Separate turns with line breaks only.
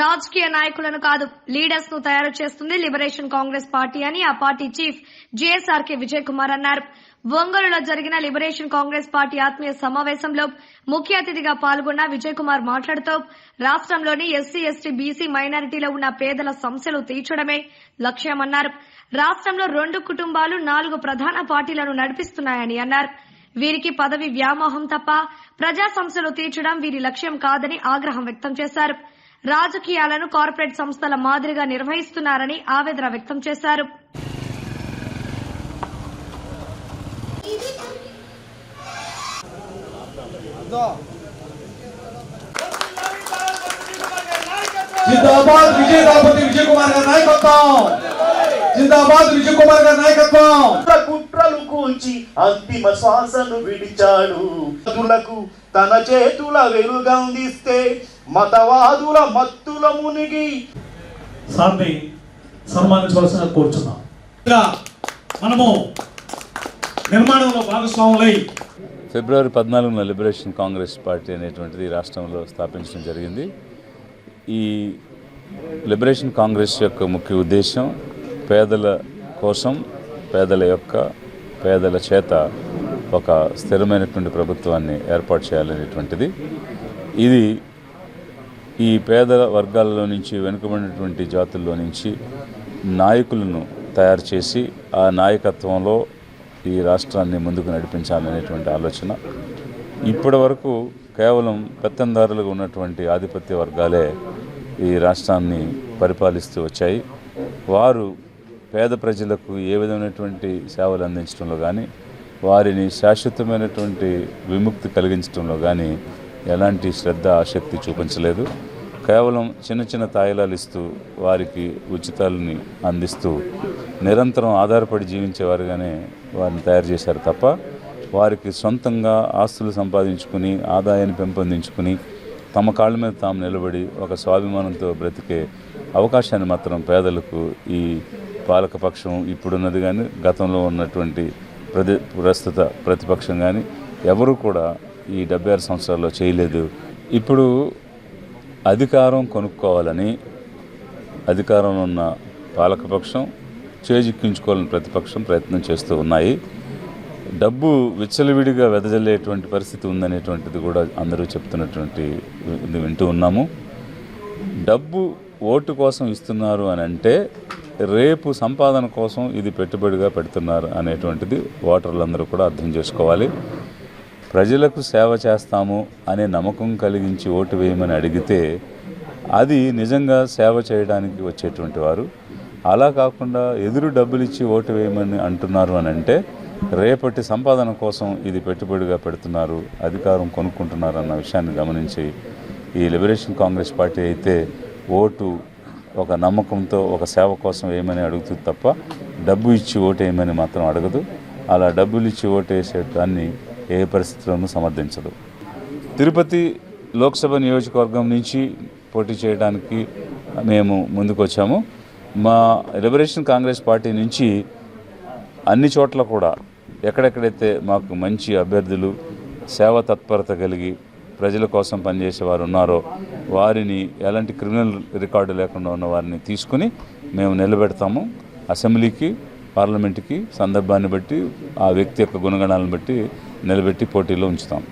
రాజకీయ నాయకులను కాదు, లీడర్స్ ను తయారు చేస్తుంది లిబరేషన్ కాంగ్రెస్ పార్టీ అని ఆ పార్టీ చీఫ్ జేఎస్ఆర్కే విజయ్ కుమార్ అన్నారు. ఒంగోలులో జరిగిన లిబరేషన్ కాంగ్రెస్ పార్టీ ఆత్మీయ సమావేశంలో ముఖ్య అతిథిగా పాల్గొన్న విజయ్ కుమార్ మాట్లాడుతూ రాష్ట్రంలోని ఎస్సీ, ఎస్టీ, బీసీ మైనారిటీలో ఉన్న పేదల సమస్యలు తీర్చడమే లక్ష్యమన్నారు. రాష్ట్రంలో 2 కుటుంబాలు 4 ప్రధాన పార్టీలను నడిపిస్తున్నాయని అన్నారు. వీరికి పదవి వ్యామోహం తప్ప ప్రజా సమస్యలు తీర్చడం వీరి లక్ష్యం కాదని ఆగ్రహం వ్యక్తం చేశారు. రాజకీయాలను కార్పొరేట్ సంస్థల మాదిరిగా నిర్వహిస్తున్నారని ఆవేదన వ్యక్తం చేశారు.
జిందాబాద్ విజయ్ కుమార్ గారి నాయకత్వం, జిందాబాద్ విజయ్ కుమార్ గారి నాయకత్వం.
కుట్రలు కూల్చి అంతిమ శ్వాసను విడిచాడు. తన చేతుల వెలుగందిస్తే మతవాదుల మత్తుల మునిగి
సార్ని సన్మానించవలసిన కోరుచున్నాం. మనము నిర్మాణంలో భాగస్వాములై
ఫిబ్రవరి 14న లిబరేషన్ కాంగ్రెస్ పార్టీ అనేటువంటిది రాష్ట్రంలో స్థాపించడం జరిగింది. ఈ లిబరేషన్ కాంగ్రెస్ యొక్క ముఖ్య ఉద్దేశం పేదల కోసం, పేదల చేత ఒక స్థిరమైనటువంటి ప్రభుత్వాన్ని ఏర్పాటు చేయాలనేటువంటిది. ఇది ఈ పేద వర్గాలలో నుంచి, వెనుకబడినటువంటి జాతుల్లో నుంచి నాయకులను తయారు చేసి ఆ నాయకత్వంలో ఈ రాష్ట్రాన్ని ముందుకు నడిపించాలనేటువంటి ఆలోచన. ఇప్పటి వరకు కేవలం పెత్తందారులుగా ఉన్నటువంటి ఆధిపత్య వర్గాలే ఈ రాష్ట్రాన్ని పరిపాలిస్తూ వచ్చాయి. వారు పేద ప్రజలకు ఏ విధమైనటువంటి సేవలు అందించడంలో కానీ, వారిని శాశ్వతమైనటువంటి విముక్తి కలిగించడంలో కానీ ఎలాంటి శ్రద్ధ, ఆసక్తి చూపించలేదు. కేవలం చిన్న చిన్న తాయిలాలు ఇస్తూ, వారికి ఉచితాలని అందిస్తూ నిరంతరం ఆధారపడి జీవించేవారుగానే వారిని తయారు చేశారు తప్ప, వారికి సొంతంగా ఆస్తులు సంపాదించుకుని, ఆదాయాన్ని పెంపొందించుకుని, తమ కాళ్ళ మీద తాము నిలబడి ఒక స్వాభిమానంతో బ్రతికే అవకాశాన్ని మాత్రం పేదలకు ఈ పాలకపక్షం ఇప్పుడున్నది కానీ, గతంలో ఉన్నటువంటి ప్రస్తుత ప్రతిపక్షం కానీ ఎవరు కూడా ఈ 76 సంవత్సరాల్లో చేయలేదు. ఇప్పుడు అధికారం కొనుక్కోవాలని అధికారంలో ఉన్న పాలకపక్షం, చేజిక్కించుకోవాలని ప్రతిపక్షం ప్రయత్నం చేస్తూ ఉన్నాయి. డబ్బు విచ్చలవిడిగా వెదజల్లేటువంటి పరిస్థితి ఉందనేటువంటిది కూడా అందరూ చెప్తున్నటువంటి వింటూ ఉన్నాము. డబ్బు ఓటు కోసం ఇస్తున్నారు అని అంటే రేపు సంపాదన కోసం ఇది పెట్టుబడిగా పెడుతున్నారు అనేటువంటిది ఓటర్లందరూ కూడా అర్థం చేసుకోవాలి. ప్రజలకు సేవ చేస్తాము అనే నమ్మకం కలిగించి ఓటు వేయమని అడిగితే అది నిజంగా సేవ చేయడానికి వచ్చేటువంటి వారు. అలా కాకుండా ఎదురు డబ్బులు ఇచ్చి ఓటు వేయమని అంటున్నారు అని అంటే రేపటి సంపాదన కోసం ఇది పెట్టుబడిగా పెడుతున్నారు, అధికారం కొనుక్కుంటున్నారు అన్న విషయాన్ని గమనించి ఈ లిబరేషన్ కాంగ్రెస్ పార్టీ అయితే ఓటు ఒక నమ్మకంతో, ఒక సేవ కోసం వేయమని అడుగుతుంది తప్ప డబ్బు ఇచ్చి ఓటు వేయమని మాత్రం అడగదు. అలా డబ్బులు ఇచ్చి ఓటు వేసేటాన్ని ఏ పరిస్థితుల్లోనూ సమర్థించదు. తిరుపతి లోక్సభ నియోజకవర్గం నుంచి పోటీ చేయడానికి మేము ముందుకు వచ్చాము. మా లిబరేషన్ కాంగ్రెస్ పార్టీ నుంచి అన్ని చోట్ల కూడా ఎక్కడెక్కడైతే మాకు మంచి అభ్యర్థులు, సేవా తత్పరత కలిగి ప్రజల కోసం పనిచేసేవారు ఉన్నారో వారిని, ఎలాంటి క్రిమినల్ రికార్డు లేకుండా ఉన్న వారిని తీసుకుని మేము నిలబెడతాము. అసెంబ్లీకి, పార్లమెంటుకి సందర్భాన్ని బట్టి, ఆ వ్యక్తి యొక్క గుణగణాలను బట్టి నిలబెట్టి పోటీలో ఉంచుతాం.